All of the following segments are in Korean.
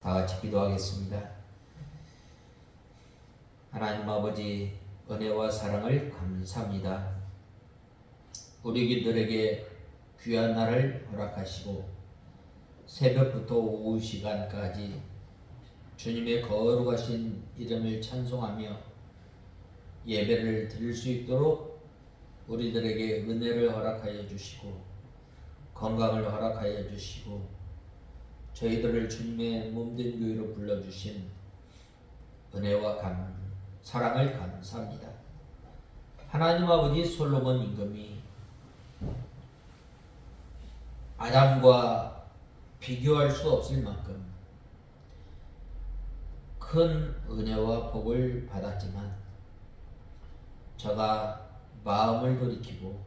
다 같이 기도하겠습니다. 하나님 아버지, 은혜와 사랑을 감사합니다. 우리들에게 귀한 날을 허락하시고 새벽부터 오후 시간까지 주님의 거룩하신 이름을 찬송하며 예배를 드릴 수 있도록 우리들에게 은혜를 허락하여 주시고 건강을 허락하여 주시고 저희들을 주님의 몸된 교회로 불러주신 은혜와 사랑을 감사합니다. 하나님 아버지, 솔로몬 임금이 아담과 비교할 수 없을 만큼 큰 은혜와 복을 받았지만 저가 마음을 돌이키고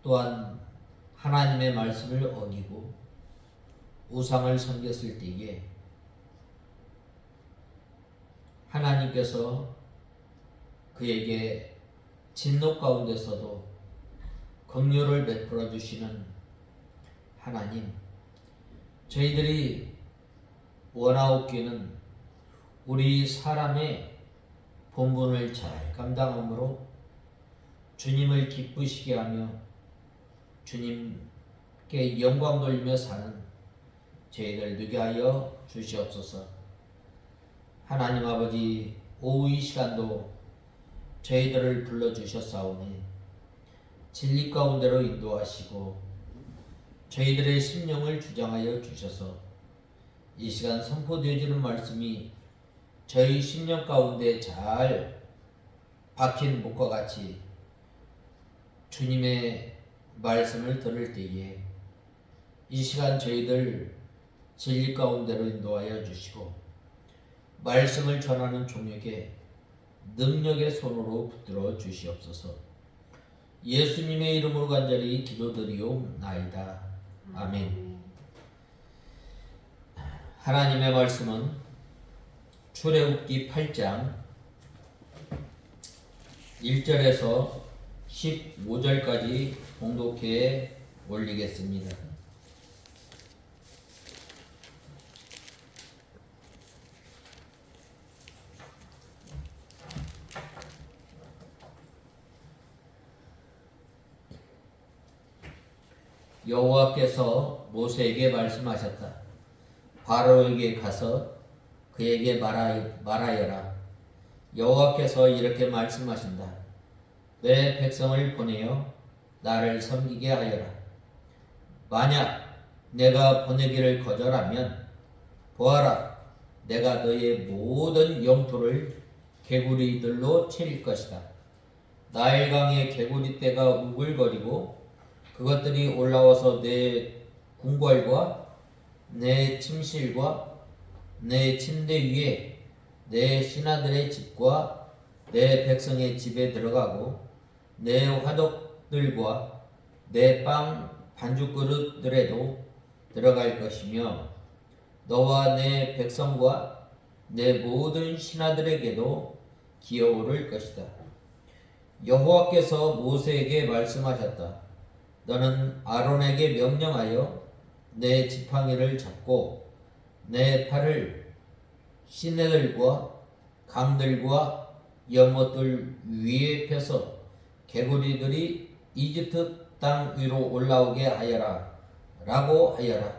또한 하나님의 말씀을 어기고 우상을 섬겼을 때에 하나님께서 그에게 진노 가운데서도 긍휼을 베풀어 주시는 하나님, 저희들이 원하옵기는 우리 사람의 본분을 잘 감당함으로 주님을 기쁘시게 하며 주님께 영광 돌리며 사는 저희들 되게 하여 주시옵소서. 하나님 아버지, 오후 이 시간도 저희들을 불러주셨사오니 진리 가운데로 인도하시고 저희들의 심령을 주장하여 주셔서 이 시간 선포되어지는 말씀이 저희 심령 가운데 잘 박힌 목과 같이 주님의 말씀을 들을 때에 이 시간 저희들 진리 가운데로 인도하여 주시고 말씀을 전하는 종에게 능력의 손으로 붙들어 주시옵소서. 예수님의 이름으로 간절히 기도드리옵나이다. 아멘. 하나님의 말씀은 출애굽기 8장 1절에서 15절까지 봉독해 올리겠습니다. 여호와께서 모세에게 말씀하셨다. 바로에게 가서 그에게 말하여라. 여호와께서 이렇게 말씀하신다. 내 백성을 보내어 나를 섬기게 하여라. 만약 내가 보내기를 거절하면 보아라, 내가 너의 모든 영토를 개구리들로 채릴 것이다. 나일강의 개구리떼가 우글거리고 그것들이 올라와서 내 궁궐과 내 침실과 내 침대 위에 내 신하들의 집과 내 백성의 집에 들어가고 내 화덕들과 내 빵 반죽그릇들에도 들어갈 것이며 너와 내 백성과 내 모든 신하들에게도 기어오를 것이다. 여호와께서 모세에게 말씀하셨다. 너는 아론에게 명령하여 내 지팡이를 잡고 내 팔을 시내들과 강들과 연못들 위에 펴서 개구리들이 이집트 땅 위로 올라오게 하여라 라고 하여라.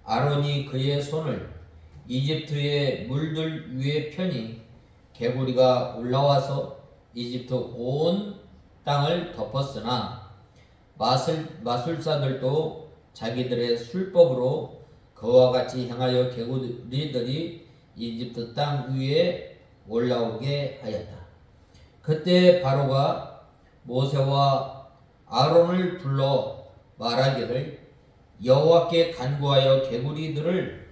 아론이 그의 손을 이집트의 물들 위에 펴니 개구리가 올라와서 이집트 온 땅을 덮었으나 마술사들도 자기들의 술법으로 그와 같이 행하여 개구리들이 이집트 땅 위에 올라오게 하였다. 그때 바로가 모세와 아론을 불러 말하기를 여호와께 간구하여 개구리들을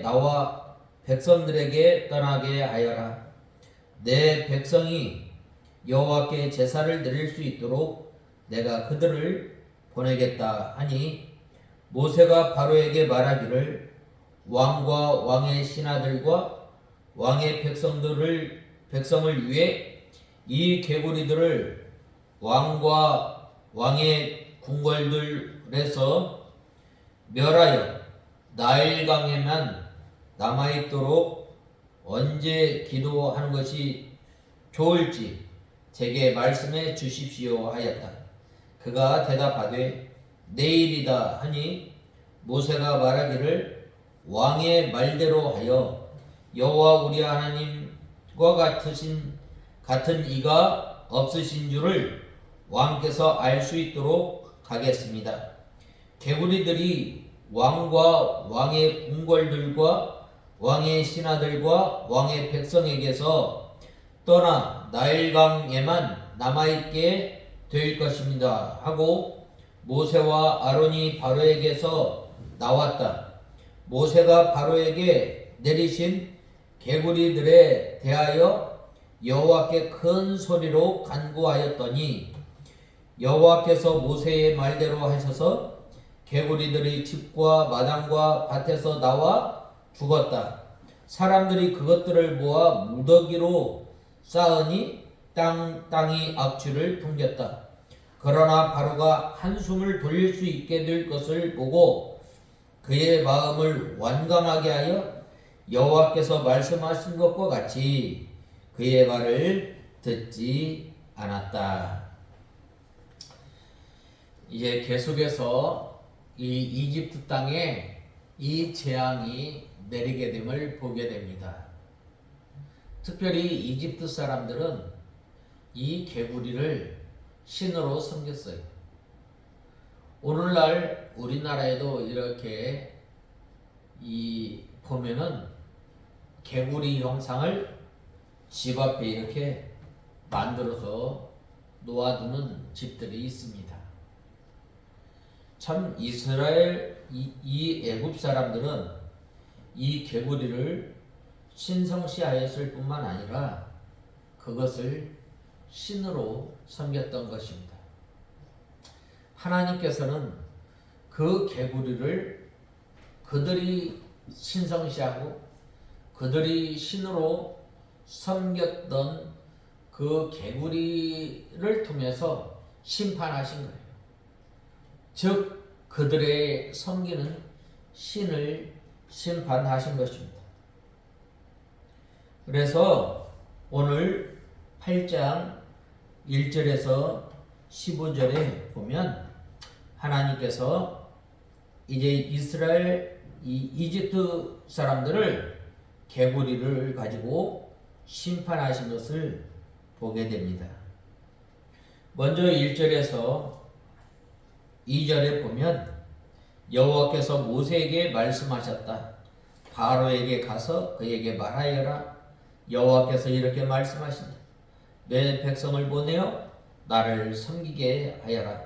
나와 백성들에게 떠나게 하여라. 내 백성이 여호와께 제사를 드릴 수 있도록 내가 그들을 보내겠다 하니 모세가 바로에게 말하기를 왕과 왕의 신하들과 왕의 백성을 위해 이 개구리들을 왕과 왕의 궁궐들에서 멸하여 나일강에만 남아있도록 언제 기도하는 것이 좋을지 제게 말씀해 주십시오 하였다. 그가 대답하되 내일이다 하니 모세가 말하기를 왕의 말대로 하여 여호와 우리 하나님과 같은 이가 없으신 줄을 왕께서 알 수 있도록 하겠습니다. 개구리들이 왕과 왕의 궁궐들과 왕의 신하들과 왕의 백성에게서 떠나 나일강에만 남아있게 될 것입니다 하고 모세와 아론이 바로에게서 나왔다. 모세가 바로에게 내리신 개구리들에 대하여 여호와께 큰 소리로 간구하였더니 여호와께서 모세의 말대로 하셔서 개구리들이 집과 마당과 밭에서 나와 죽었다. 사람들이 그것들을 모아 무더기로 쌓으니 땅이 악취를 풍겼다. 그러나 바로가 한숨을 돌릴 수 있게 될 것을 보고 그의 마음을 완강하게 하여 여호와께서 말씀하신 것과 같이 그의 말을 듣지 않았다. 이제 계속해서 이 이집트 땅에 이 재앙이 내리게 됨을 보게 됩니다. 특별히 이집트 사람들은 이 개구리를 신으로 섬겼어요. 오늘날 우리나라에도 이렇게 보면은 개구리 형상을 집 앞에 이렇게 만들어서 놓아두는 집들이 있습니다. 참 이스라엘 이 애굽 사람들은 이 개구리를 신성시하였을 뿐만 아니라 그것을 신으로 섬겼던 것입니다. 하나님께서는 그 개구리를 그들이 신성시하고 그들이 신으로 섬겼던 그 개구리를 통해서 심판하신 거예요. 즉 그들의 섬기는 신을 심판하신 것입니다. 그래서 오늘 8장 1절에서 15절에 보면 하나님께서 이제 이스라엘 이집트 사람들을 개구리를 가지고 심판하신 것을 보게 됩니다. 먼저 1절에서 2절에 보면 여호와께서 모세에게 말씀하셨다. 바로에게 가서 그에게 말하여라. 여호와께서 이렇게 말씀하신다. 내 백성을 보내어 나를 섬기게 하여라.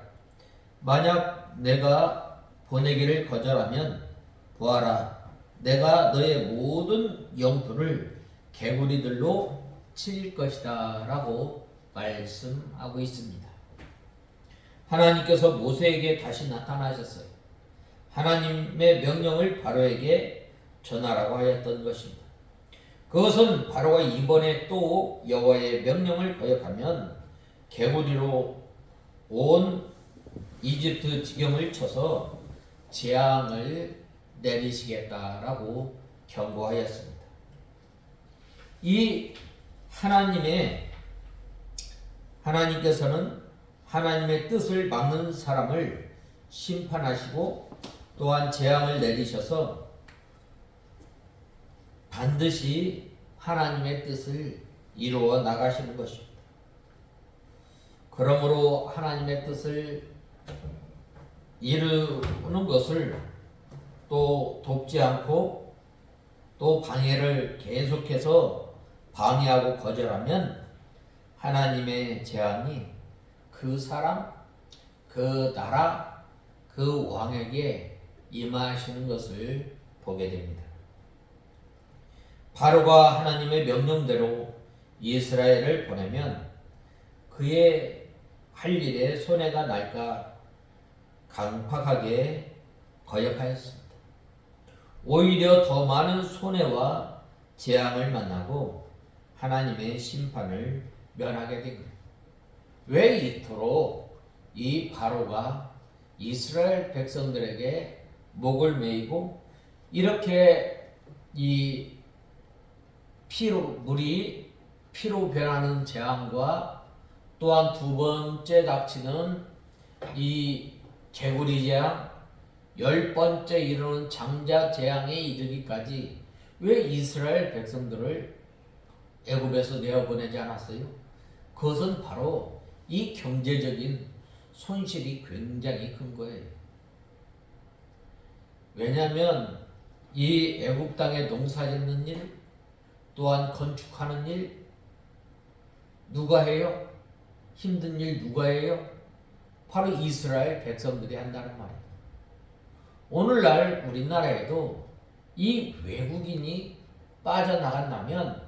만약 내가 보내기를 거절하면 보아라. 내가 너의 모든 영토를 개구리들로 칠 것이다 라고 말씀하고 있습니다. 하나님께서 모세에게 다시 나타나셨어요. 하나님의 명령을 바로에게 전하라고 하였던 것입니다. 그것은 바로가 이번에 또 여호와의 명령을 거역하면 개구리로 온 이집트 지경을 쳐서 재앙을 내리시겠다라고 경고하였습니다. 이 하나님께서는 하나님의 뜻을 막는 사람을 심판하시고 또한 재앙을 내리셔서 반드시 하나님의 뜻을 이루어 나가시는 것입니다. 그러므로 하나님의 뜻을 이루는 것을 또 돕지 않고 또 방해를 계속해서 방해하고 거절하면 하나님의 재앙이 그 사람, 그 나라, 그 왕에게 임하시는 것을 보게 됩니다. 바로가 하나님의 명령대로 이스라엘을 보내면 그의 할 일에 손해가 날까 강팍하게 거역하였습니다. 오히려 더 많은 손해와 재앙을 만나고 하나님의 심판을 면하게 된 거예요. 왜 이토록 이 바로가 이스라엘 백성들에게 목을 메이고 이렇게 이 물이 피로 변하는 재앙과 또한 두 번째 닥치는 이 개구리 재앙, 10번째 이르는 장자 재앙에 이르기까지 왜 이스라엘 백성들을 애굽에서 내어보내지 않았어요? 그것은 바로 이 경제적인 손실이 굉장히 큰 거예요. 왜냐하면 이 애굽 땅에 농사 짓는 일, 또한 건축하는 일 누가 해요? 힘든 일 누가 해요? 바로 이스라엘 백성들이 한다는 말이에요. 오늘날 우리나라에도 이 외국인이 빠져나간다면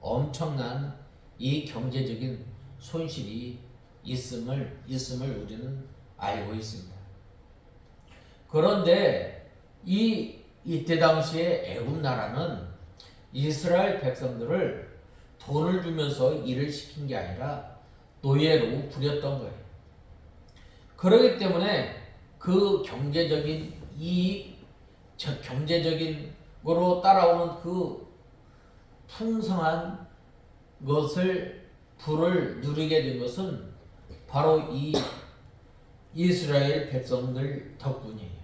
엄청난 이 경제적인 손실이 있음을 우리는 알고 있습니다. 그런데 이때 당시에 애굽 나라는 이스라엘 백성들을 돈을 주면서 일을 시킨 게 아니라 노예로 부렸던 거예요. 그렇기 때문에 그 경제적인 이익, 경제적인 거로 따라오는 그 풍성한 것을 부를 누리게 된 것은 바로 이 이스라엘 백성들 덕분이에요.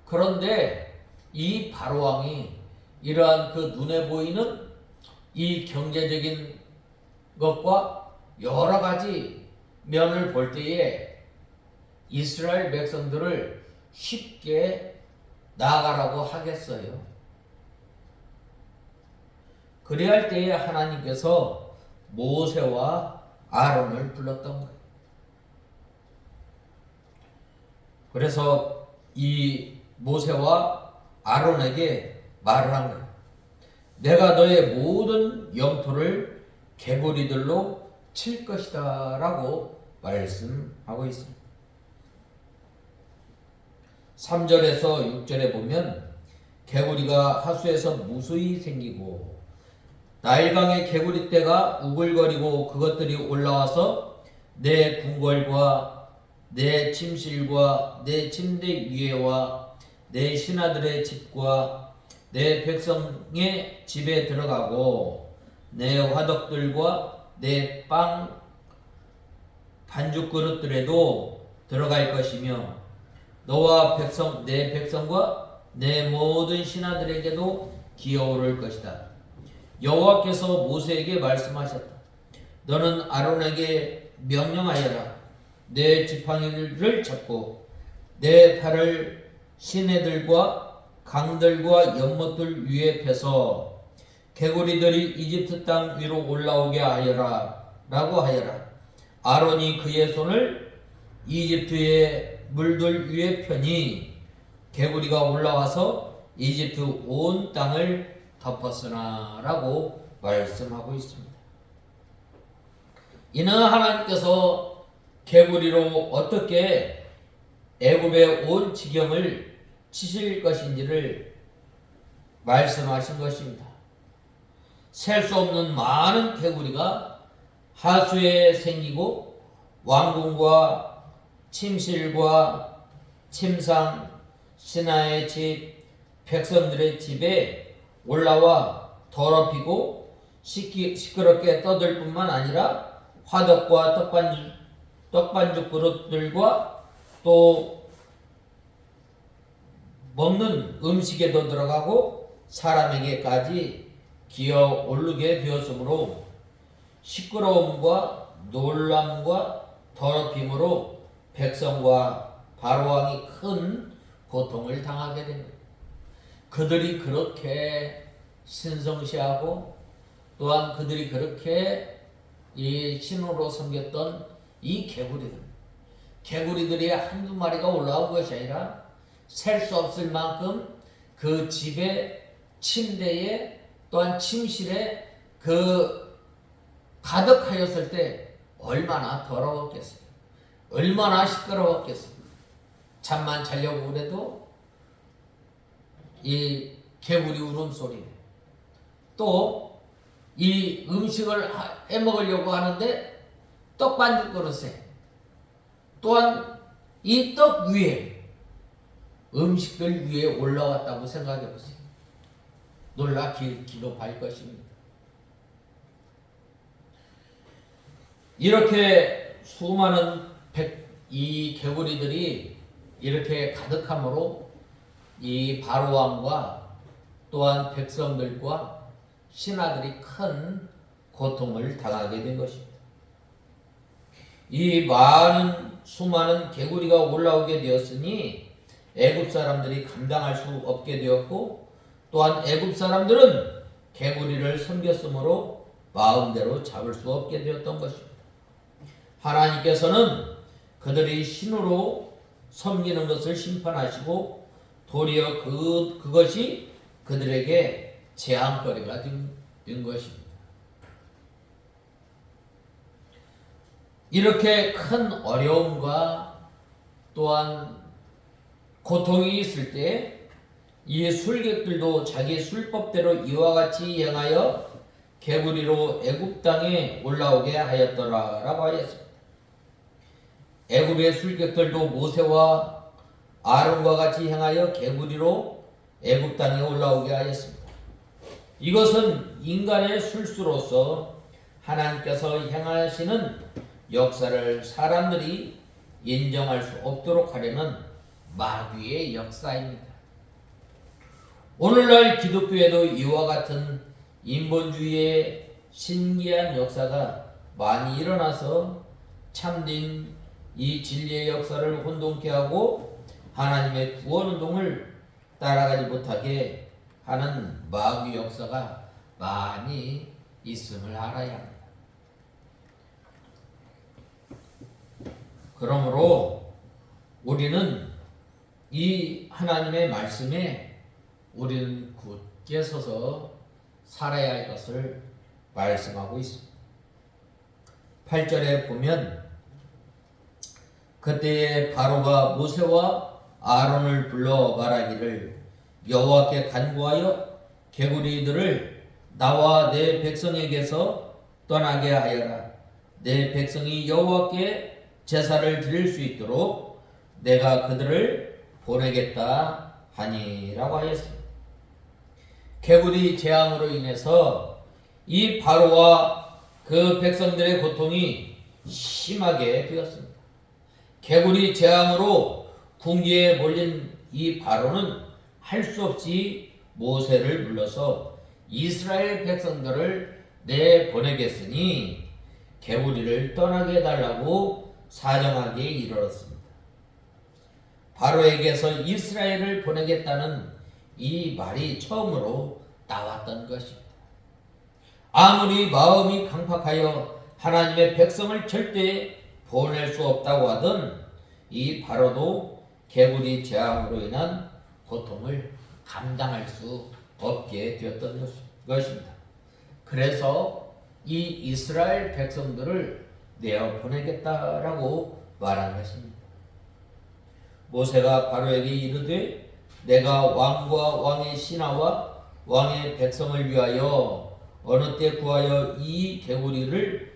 그런데 이 바로 왕이 이러한 그 눈에 보이는 이 경제적인 것과 여러 가지 면을 볼 때에 이스라엘 백성들을 쉽게 나아가라고 하겠어요. 그리할 때에 하나님께서 모세와 아론을 불렀던 거예요. 그래서 이 모세와 아론에게 말을 한 거예요. 내가 너의 모든 영토를 개구리들로 칠 것이다 라고 말씀하고 있습니다. 3절에서 6절에 보면 개구리가 하수에서 무수히 생기고 나일강의 개구리떼가 우글거리고 그것들이 올라와서 내 궁궐과 내 침실과 내 침대 위에와 내 신하들의 집과 내 백성의 집에 들어가고 내 화덕들과 내 빵 반죽 그릇들에도 들어갈 것이며 너와 내 백성과 내 모든 신하들에게도 기어오를 것이다. 여호와께서 모세에게 말씀하셨다. 너는 아론에게 명령하여라. 내 지팡이를 잡고 내 팔을 시내들과 강들과 연못들 위에 펴서 개구리들이 이집트 땅 위로 올라오게 하여라 라고 하여라. 아론이 그의 손을 이집트의 물들 위에 펴니 개구리가 올라와서 이집트 온 땅을 덮었으나 라고 말씀하고 있습니다. 이는 하나님께서 개구리로 어떻게 애굽의 온 지경을 치실 것인지를 말씀하신 것입니다. 셀 수 없는 많은 개구리가 하수에 생기고 왕궁과 침실과 침상, 신하의 집, 백성들의 집에 올라와 더럽히고 시끄럽게 떠들 뿐만 아니라 화덕과 떡반죽 그릇들과 또 먹는 음식에도 들어가고 사람에게까지 기어 오르게 되었으므로 시끄러움과 놀람과 더럽힘으로 백성과 바로왕이 큰 고통을 당하게 된 거예요. 그들이 그렇게 신성시하고 또한 그들이 그렇게 이 신으로 섬겼던 이 개구리들이 한두 마리가 올라온 것이 아니라 셀 수 없을 만큼 그 집에 침대에 또한 침실에 그 가득하였을 때 얼마나 더러웠겠어요. 얼마나 시끄러웠겠어요. 잠만 자려고 그래도 이 개구리 울음소리, 또 이 음식을 해먹으려고 하는데 떡반죽 그릇에 또한 이 떡 위에 음식들 위에 올라왔다고 생각해 보세요. 놀라 기겁할 것입니다. 이렇게 수많은 이 개구리들이 이렇게 가득함으로 이 바로왕과 또한 백성들과 신하들이 큰 고통을 당하게 된 것입니다. 이 수많은 개구리가 올라오게 되었으니 애굽 사람들이 감당할 수 없게 되었고, 또한 애굽 사람들은 개구리를 섬겼으므로 마음대로 잡을 수 없게 되었던 것입니다. 하나님께서는 그들이 신으로 섬기는 것을 심판하시고 도리어 그것이 그들에게 재앙거리가 된 것입니다. 이렇게 큰 어려움과 또한 고통이 있을 때 이 술객들도 자기 술법대로 이와 같이 행하여 개구리로 애굽 땅에 올라오게 하였더라라고 하였습니다. 애굽의 술객들도 모세와 아론과 같이 행하여 개구리로 애굽 땅에 올라오게 하였습니다. 이것은 인간의 술수로서 하나님께서 행하시는 역사를 사람들이 인정할 수 없도록 하려는 마귀의 역사입니다. 오늘날 기독교에도 이와 같은 인본주의의 신기한 역사가 많이 일어나서 참된 이 진리의 역사를 혼동케 하고 하나님의 구원운동을 따라가지 못하게 하는 마귀 역사가 많이 있음을 알아야 합니다. 그러므로 우리는 이 하나님의 말씀에 우리는 굳게 서서 살아야 할 것을 말씀하고 있습니다. 8절에 보면 그때에 바로가 모세와 아론을 불러 말하기를 여호와께 간구하여 개구리들을 나와 내 백성에게서 떠나게 하여라. 내 백성이 여호와께 제사를 드릴 수 있도록 내가 그들을 보내겠다 하니라고 하였습니다. 개구리 재앙으로 인해서 이 바로와 그 백성들의 고통이 심하게 되었습니다. 개구리 재앙으로 궁지에 몰린 이 바로는 할 수 없이 모세를 불러서 이스라엘 백성들을 내보내겠으니 개구리를 떠나게 해달라고 사정하게 이르렀습니다. 바로에게서 이스라엘을 보내겠다는 이 말이 처음으로 나왔던 것입니다. 아무리 마음이 강팍하여 하나님의 백성을 절대 보낼 수 없다고 하던 이 바로도 개구리 재앙으로 인한 고통을 감당할 수 없게 되었던 것입니다. 그래서 이 이스라엘 백성들을 내어 보내겠다라고 말한 것입니다. 모세가 바로에게 이르되 내가 왕과 왕의 신하와 왕의 백성을 위하여 어느 때 구하여 이 개구리를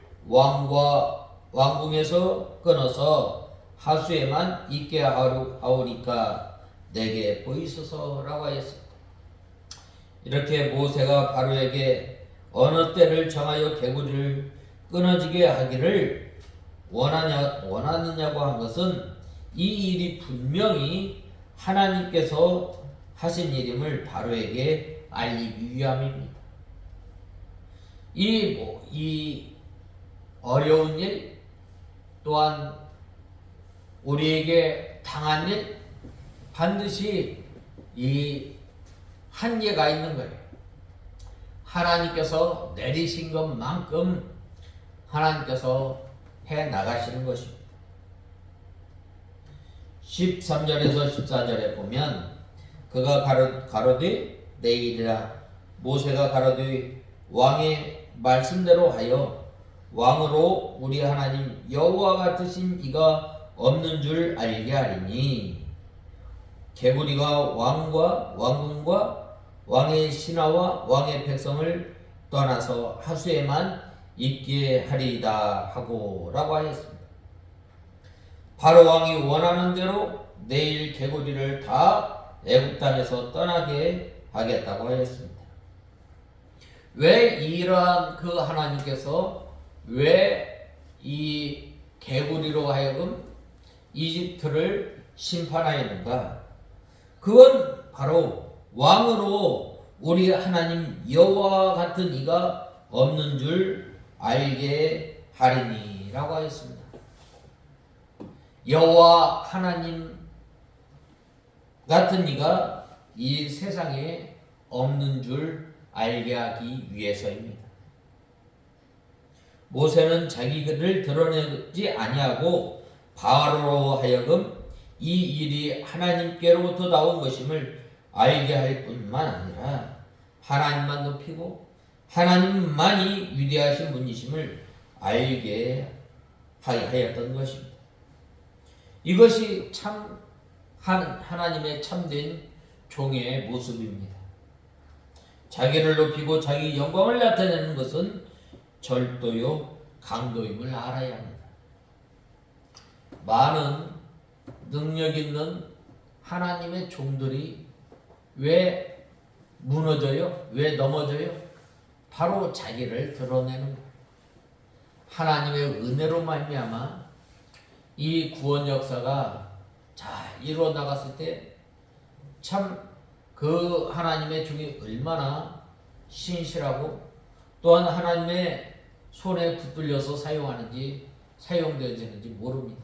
왕궁에서 끊어서 하수에만 있게 하오니까 내게 보이소서라고 하였습니다. 이렇게 모세가 바로에게 어느 때를 정하여 개구리를 끊어지게 하기를 원하느냐고 한 것은 이 일이 분명히 하나님께서 하신 일임을 바로에게 알리기 위함입니다. 이 어려운 일 또한 우리에게 당한 일 반드시 이 한계가 있는 거예요. 하나님께서 내리신 것만큼 하나님께서 해 나가시는 것입니다. 13절에서 14절에 보면 그가 가로되 내일이라 모세가 가로되 왕의 말씀대로 하여 왕으로 우리 하나님 여호와 같으신 이가 없는 줄 알게 하리니 개구리가 왕과 왕궁과 왕의 신하와 왕의 백성을 떠나서 하수에만 있게 하리이다 하고라고 하였습니다. 바로 왕이 원하는 대로 내일 개구리를 다 애굽 땅에서 떠나게 하겠다고 하였습니다. 왜 이러한 그 하나님께서 왜 이 개구리로 하여금 이집트를 심판하였는가? 그건 바로 왕으로 우리 하나님 여호와 같은 이가 없는 줄 알게 하리니라고 하였습니다. 여호와 하나님 같은 이가 이 세상에 없는 줄 알게 하기 위해서입니다. 모세는 자기를 드러내지 아니하고 바로로 하여금 이 일이 하나님께로부터 나온 것임을 알게 할 뿐만 아니라 하나님만 높이고 하나님만이 위대하신 분이심을 알게 하였던 것입니다. 이것이 참 하나님의 참된 종의 모습입니다. 자기를 높이고 자기 영광을 나타내는 것은 절도요 강도임을 알아야 합니다. 많은 능력 있는 하나님의 종들이 왜 무너져요? 왜 넘어져요? 바로 자기를 드러내는 거예요. 하나님의 은혜로 말미암아 이 구원 역사가 잘 이루어 나갔을 때 참 그 하나님의 종이 얼마나 신실하고 또한 하나님의 손에 붙들려서 사용되어지는지 모릅니다.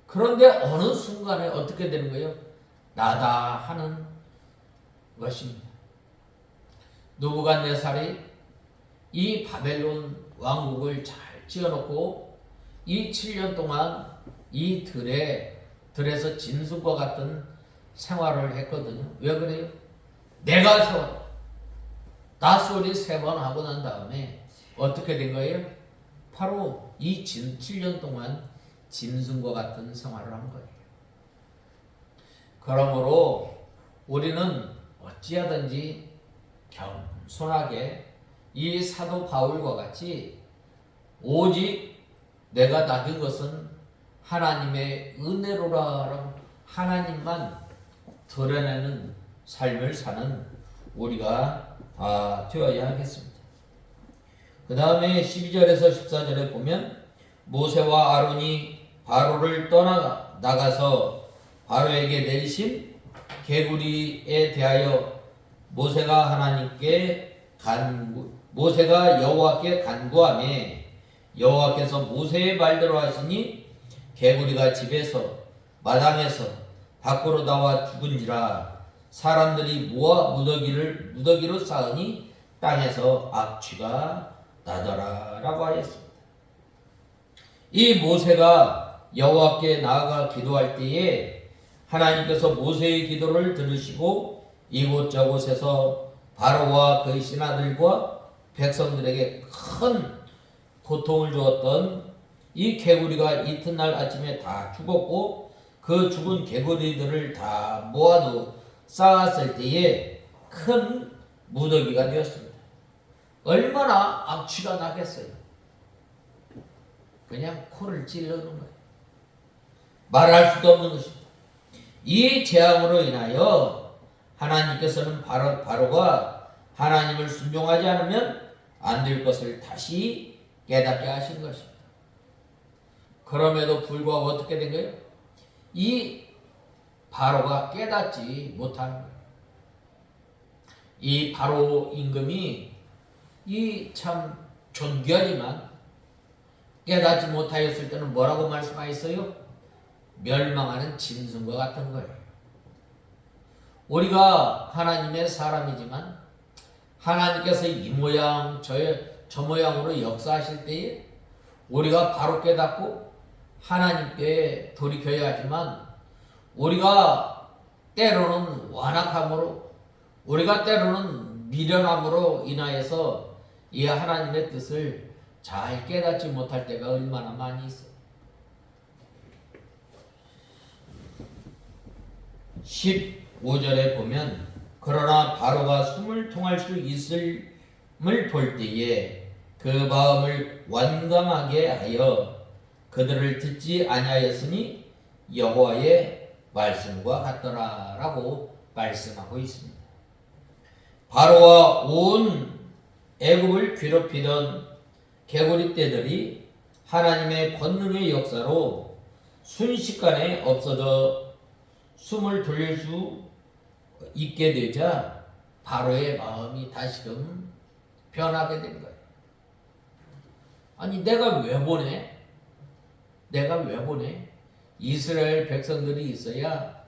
그런데 어느 순간에 어떻게 되는 거예요? 나다 하는 것입니다. 느부갓네살이 이 바벨론 왕국을 잘 지어놓고 이 7년 동안 이 들에서 짐승과 같은 생활을 했거든요. 왜 그래요? 내가 세웠다. 낫소리 3번 하고 난 다음에 어떻게 된 거예요? 바로 이 7년 동안 짐승과 같은 생활을 한 거예요. 그러므로 우리는 어찌하든지 겸손하게 이 사도 바울과 같이 오직 내가 낳은 것은 하나님의 은혜로라라고 하나님만 드러내는 삶을 사는 우리가 되어야 하겠습니다. 그 다음에 12절에서 14절에 보면 모세와 아론이 바로를 나가서 바로에게 내리신 개구리에 대하여 모세가 여호와께 간구하매 여호와께서 모세의 말대로 하시니 개구리가 집에서 마당에서 밖으로 나와 죽은지라 사람들이 모아 무더기로 쌓으니 땅에서 악취가 나더라 라고 하였습니다. 이 모세가 여호와께 나아가 기도할 때에 하나님께서 모세의 기도를 들으시고 이곳저곳에서 바로와 그의 신하들과 백성들에게 큰 고통을 주었던 이 개구리가 이튿날 아침에 다 죽었고 그 죽은 개구리들을 다 모아도 쌓았을 때에 큰 무더기가 되었습니다. 얼마나 악취가 나겠어요. 그냥 코를 찔러는 거예요. 말할 수도 없는 것입니다. 이 재앙으로 인하여 하나님께서는 바로가 하나님을 순종하지 않으면 안 될 것을 다시 깨닫게 하신 것입니다. 그럼에도 불구하고 어떻게 된 거예요? 이 바로가 깨닫지 못하는 거예요. 이 바로 임금이 이 참 존귀하지만 깨닫지 못하였을 때는 뭐라고 말씀하였어요? 멸망하는 짐승과 같은 거예요. 우리가 하나님의 사람이지만 하나님께서 이 모양 저 모양으로 역사하실 때에 우리가 바로 깨닫고 하나님께 돌이켜야 하지만 우리가 때로는 완악함으로 우리가 때로는 미련함으로 인하여서 이 하나님의 뜻을 잘 깨닫지 못할 때가 얼마나 많이 있어요. 15절에 보면 그러나 바로가 숨을 통할 수 있음을 볼 때에 그 마음을 완강하게 하여 그들을 듣지 아니하였으니 여호와의 말씀과 같더라라고 말씀하고 있습니다. 바로와 온 애굽을 괴롭히던 개구리 떼들이 하나님의 권능의 역사로 순식간에 없어져 숨을 돌릴 수 있게 되자 바로의 마음이 다시금 변하게 된 거예요. 아니 내가 왜 보내? 내가 왜 보내? 이스라엘 백성들이 있어야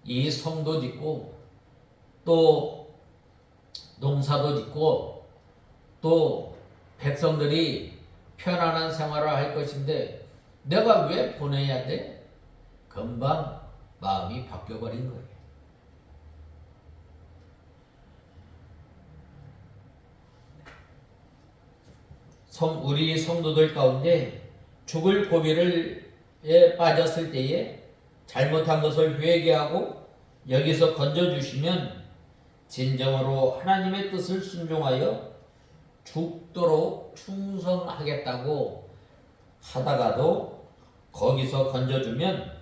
이 성도 짓고 또 농사도 짓고 또 백성들이 편안한 생활을 할 것인데 내가 왜 보내야 돼? 금방 마음이 바뀌어버린 거예요. 우리 성도들 가운데 죽을 고비에 빠졌을 때에 잘못한 것을 회개하고 여기서 건져주시면 진정으로 하나님의 뜻을 순종하여 죽도록 충성하겠다고 하다가도 거기서 건져주면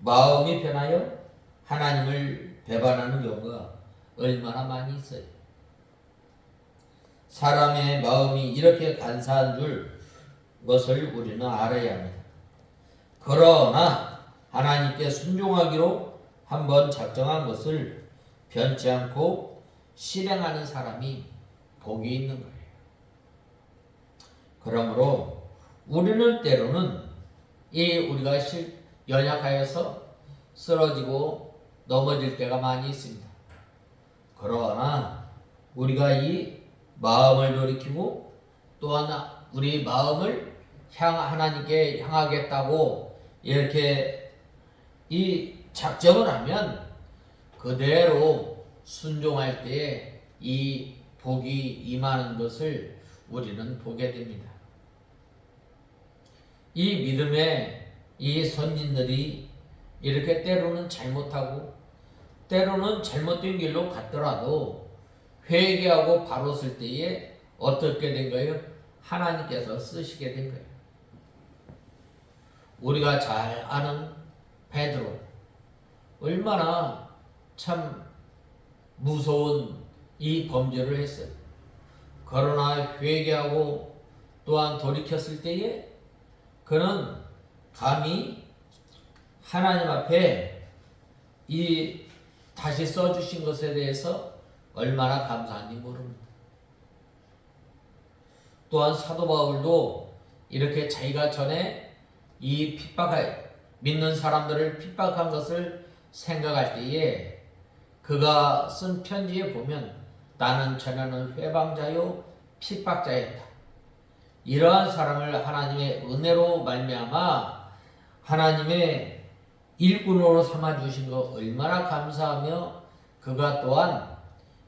마음이 변하여 하나님을 배반하는 경우가 얼마나 많이 있어요. 사람의 마음이 이렇게 간사한 것을 우리는 알아야 합니다. 그러나 하나님께 순종하기로 한번 작정한 것을 변치 않고 실행하는 사람이 복이 있는 거예요. 그러므로 우리는 때로는 우리가 연약하여서 쓰러지고 넘어질 때가 많이 있습니다. 그러나 우리가 이 마음을 돌이키고 또한 우리 마음을 하나님께 향하겠다고 이렇게 이 작정을 하면 그대로 순종할 때에 이 복이 임하는 것을 우리는 보게 됩니다. 이 믿음의 이 선진들이 이렇게 때로는 잘못하고 때로는 잘못된 길로 갔더라도 회개하고 바로 쓸 때에 어떻게 된 거예요? 하나님께서 쓰시게 된 거예요. 우리가 잘 아는 베드로, 얼마나 참 무서운 이 범죄를 했어요. 그러나 회개하고 또한 돌이켰을 때에 그는 감히 하나님 앞에 이 다시 써주신 것에 대해서 얼마나 감사한지 모릅니다. 또한 사도 바울도 이렇게 자기가 전에 이 믿는 사람들을 핍박한 것을 생각할 때에 그가 쓴 편지에 보면 나는 전에는 회방자요 핍박자였다. 이러한 사람을 하나님의 은혜로 말미암아 하나님의 일꾼으로 삼아주신 거 얼마나 감사하며 그가 또한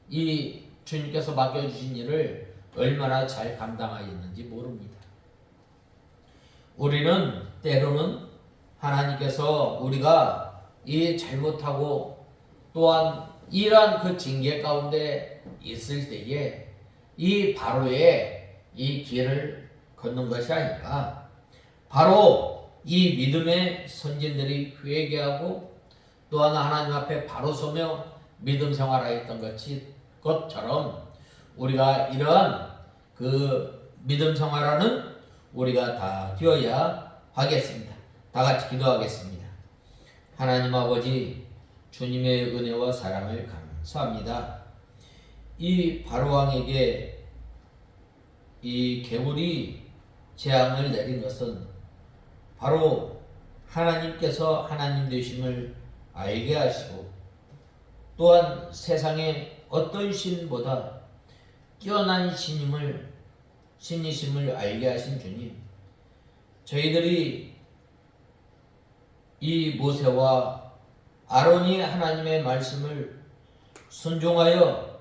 이 주님께서 맡겨주신 일을 얼마나 잘 감당하였는지 모릅니다. 우리는 때로는 하나님께서 우리가 이 잘못하고 또한 이러한 그 징계 가운데 있을 때에 이 바로의 이 길을 걷는 것이 아니라 바로 이 믿음의 선진들이 회개하고 또한 하나님 앞에 바로 서며 믿음 생활하였던 것처럼 우리가 이러한 그 믿음 생활하는 우리가 다 되어야 하겠습니다. 다 같이 기도하겠습니다. 하나님 아버지, 주님의 은혜와 사랑을 감사합니다. 이 바로왕에게 이 개울이 재앙을 내린 것은 바로 하나님께서 하나님 되심을 알게 하시고 또한 세상에 어떤 신보다 뛰어난 신이심을 알게 하신 주님, 저희들이 이 모세와 아론이 하나님의 말씀을 순종하여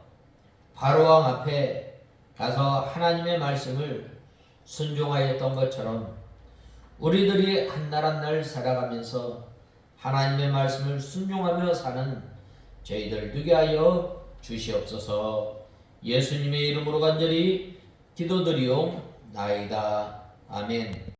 바로왕 앞에 가서 하나님의 말씀을 순종하였던 것처럼 우리들이 한 날 한 날 살아가면서 하나님의 말씀을 순종하며 사는 저희들 되게 하여 주시옵소서. 예수님의 이름으로 간절히 기도드리옵나이다. 아멘.